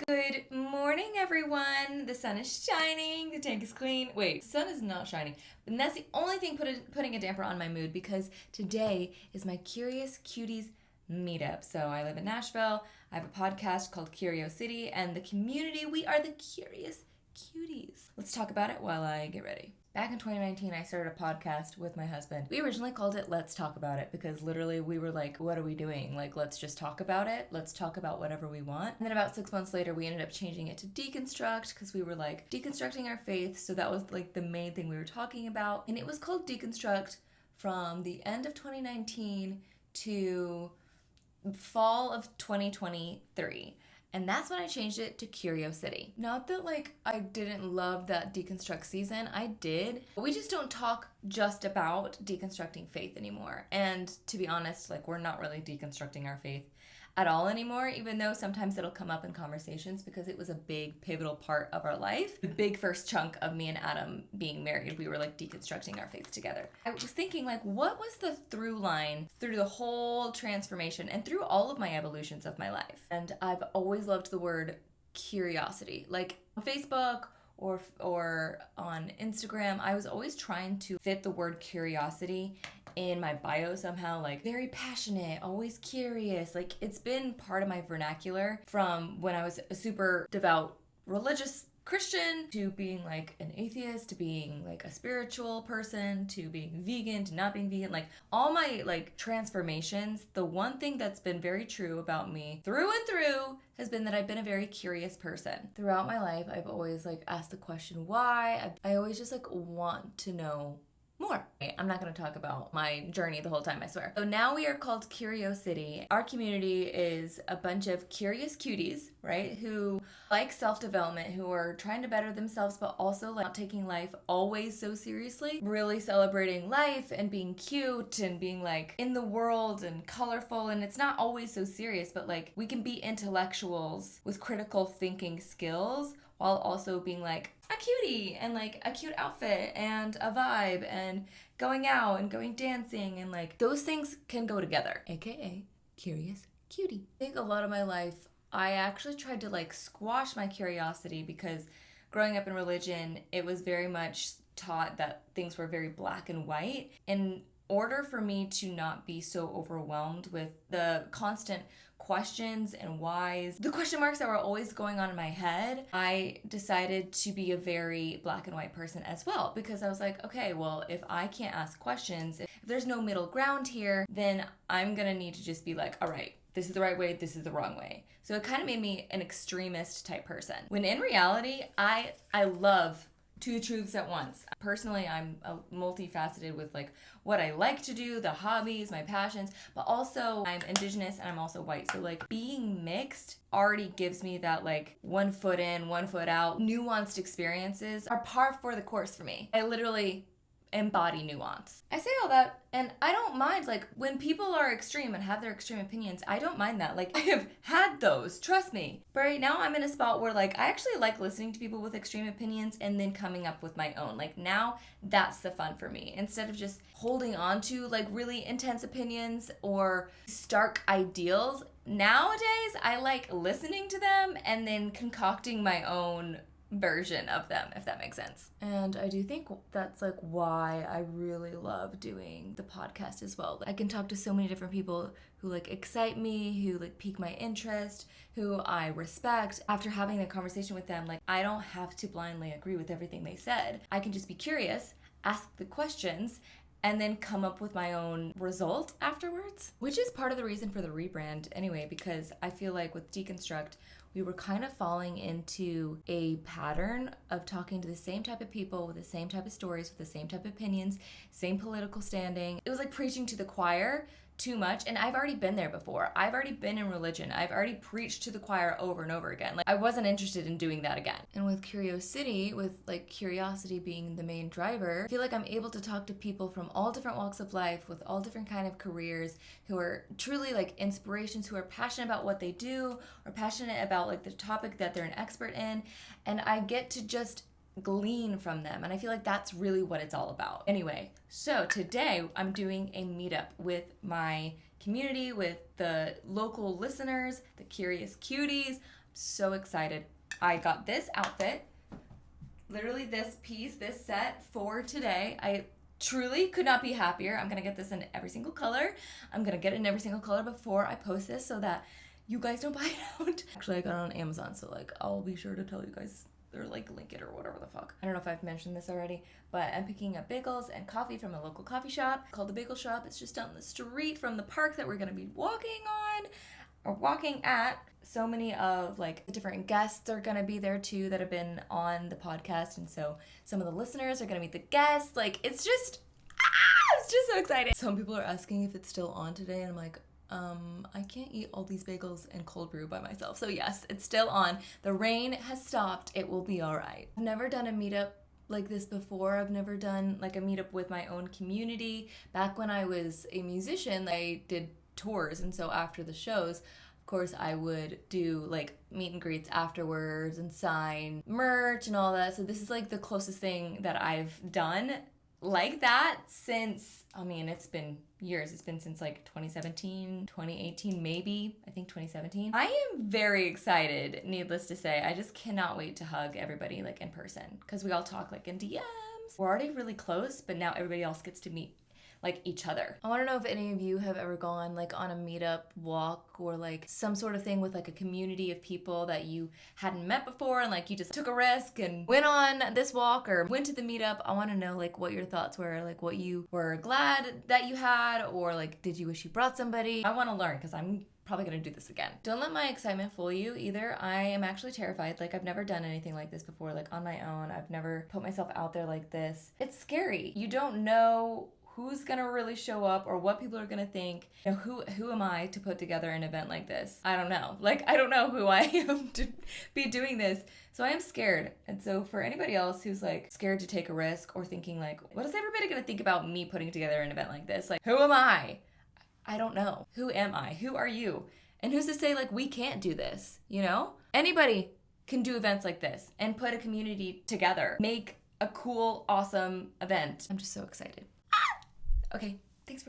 Good morning, everyone. The sun is shining. The tank is clean. Wait, the sun is not shining. And that's the only thing putting a damper on my mood because today is my Curious Cuties meetup. So I live in Nashville. I have a podcast called City, and the community, we are the Curious Cuties. Let's talk about it while I get ready. Back in 2019, I started a podcast with my husband. We originally called it Let's Talk About It because literally we were like, what are we doing? Like, let's just talk about it. Let's talk about whatever we want. And then about 6 months later, we ended up changing it to Deconstruct because we were like deconstructing our faith. So that was like the main thing we were talking about. And it was called Deconstruct from the end of 2019 to fall of 2023. And that's when I changed it to Curiosity. Not that like I didn't love that deconstruct season, I did. We just don't talk just about deconstructing faith anymore. And to be honest, like we're not really deconstructing our faith at all anymore, even though sometimes it'll come up in conversations because it was a big pivotal part of our life. The big first chunk of me and Adam being married, we were like deconstructing our faith together. I was thinking like, what was the through line through the whole transformation and through all of my evolutions of my life? And I've always loved the word curiosity. Like on Facebook or on Instagram, I was always trying to fit the word curiosity in my bio somehow, like very passionate, always curious. Like it's been part of my vernacular from when I was a super devout religious Christian to being like an atheist to being like a spiritual person to being vegan to not being vegan. Like all my like transformations, the one thing that's been very true about me through and through has been that I've been a very curious person. Throughout my life, I've always like asked the question why. I always just like want to know more. I'm not going to talk about my journey the whole time, I swear. So now we are called Curiosity. Our community is a bunch of curious cuties, right? Who like self-development, who are trying to better themselves, but also like not taking life always so seriously. Really celebrating life and being cute and being like in the world and colorful. And it's not always so serious, but like we can be intellectuals with critical thinking skills while also being like a cutie and like a cute outfit and a vibe and going out and going dancing and like those things can go together, aka curious cutie. I think a lot of my life I actually tried to like squash my curiosity because growing up in religion it was very much taught that things were very black and white. In order for me to not be so overwhelmed with the constant questions and whys, the question marks that were always going on in my head, I decided to be a very black and white person as well because I was like, okay, well, if I can't ask questions, if there's no middle ground here, then I'm gonna need to just be like, all right, this is the right way, this is the wrong way. So it kind of made me an extremist type person. When in reality, I love two truths at once. Personally, I'm multifaceted with like what I like to do, the hobbies, my passions, but also I'm indigenous and I'm also white. So like being mixed already gives me that like 1 foot in, 1 foot out, nuanced experiences are par for the course for me. I literally embody nuance. I say all that and I don't mind like when people are extreme and have their extreme opinions, I don't mind that. Like I have had those, trust me. But right now I'm in a spot where like I actually like listening to people with extreme opinions and then coming up with my own. Like now that's the fun for me. Instead of just holding on to like really intense opinions or stark ideals, nowadays I like listening to them and then concocting my own version of them, if that makes sense. And I do think that's like why I really love doing the podcast as well. I can talk to so many different people who like excite me, who like pique my interest, who I respect. After having a conversation with them, like I don't have to blindly agree with everything they said. I can just be curious, ask the questions, and then come up with my own result afterwards, which is part of the reason for the rebrand anyway, because I feel like with Deconstruct, we were kind of falling into a pattern of talking to the same type of people with the same type of stories, with the same type of opinions, same political standing. It was like preaching to the choir too much, and I've already been there before. I've already been in religion. I've already preached to the choir over and over again. Like I wasn't interested in doing that again. And with Curiosity, with like curiosity being the main driver, I feel like I'm able to talk to people from all different walks of life with all different kind of careers who are truly like inspirations, who are passionate about what they do or passionate about like the topic that they're an expert in, and I get to just glean from them. And I feel like that's really what it's all about. Anyway, so today I'm doing a meetup with my community, with the local listeners, the Curious Cuties. So excited. I got this outfit, literally this piece, this set for today. I truly could not be happier. I'm gonna get this in every single color. I'm gonna get it in every single color before I post this so that you guys don't buy it out. Actually, I got it on Amazon, so like I'll be sure to tell you guys or like link it or whatever the fuck. I don't know if I've mentioned this already, but I'm picking up bagels and coffee from a local coffee shop called The Bagel Shop. It's just down the street from the park that we're gonna be walking on or walking at. So many of like the different guests are gonna be there too that have been on the podcast, and so some of the listeners are gonna meet the guests. Like it's just so exciting. Some people are asking if it's still on today, and I'm like, I can't eat all these bagels and cold brew by myself. So yes, it's still on. The rain has stopped. It will be all right. I've never done a meetup like this before. I've never done like a meetup with my own community. Back when I was a musician, I did tours, and so after the shows, of course, I would do like meet and greets afterwards and sign merch and all that. So this is like the closest thing that I've done like that since, I mean, it's been years. It's been since like 2017, 2018, maybe. I think 2017. I am very excited, needless to say. I just cannot wait to hug everybody like in person because we all talk like in DMs. We're already really close, but now everybody else gets to meet like each other. I want to know if any of you have ever gone like on a meetup walk or like some sort of thing with like a community of people that you hadn't met before and like you just took a risk and went on this walk or went to the meetup. I want to know like what your thoughts were, like what you were glad that you had, or like did you wish you brought somebody? I want to learn because I'm probably gonna do this again. Don't let my excitement fool you either. I am actually terrified. Like I've never done anything like this before, like on my own. I've never put myself out there like this. It's scary. You don't know who's gonna really show up or what people are gonna think. You know, who am I to put together an event like this? I don't know. Like, I don't know who I am to be doing this. So I am scared. And so for anybody else who's like scared to take a risk or thinking like, what is everybody gonna think about me putting together an event like this? Like, who am I? I don't know. Who am I? Who are you? And who's to say like we can't do this, you know? Anybody can do events like this and put a community together. Make a cool, awesome event. I'm just so excited. Okay, thanks for watching.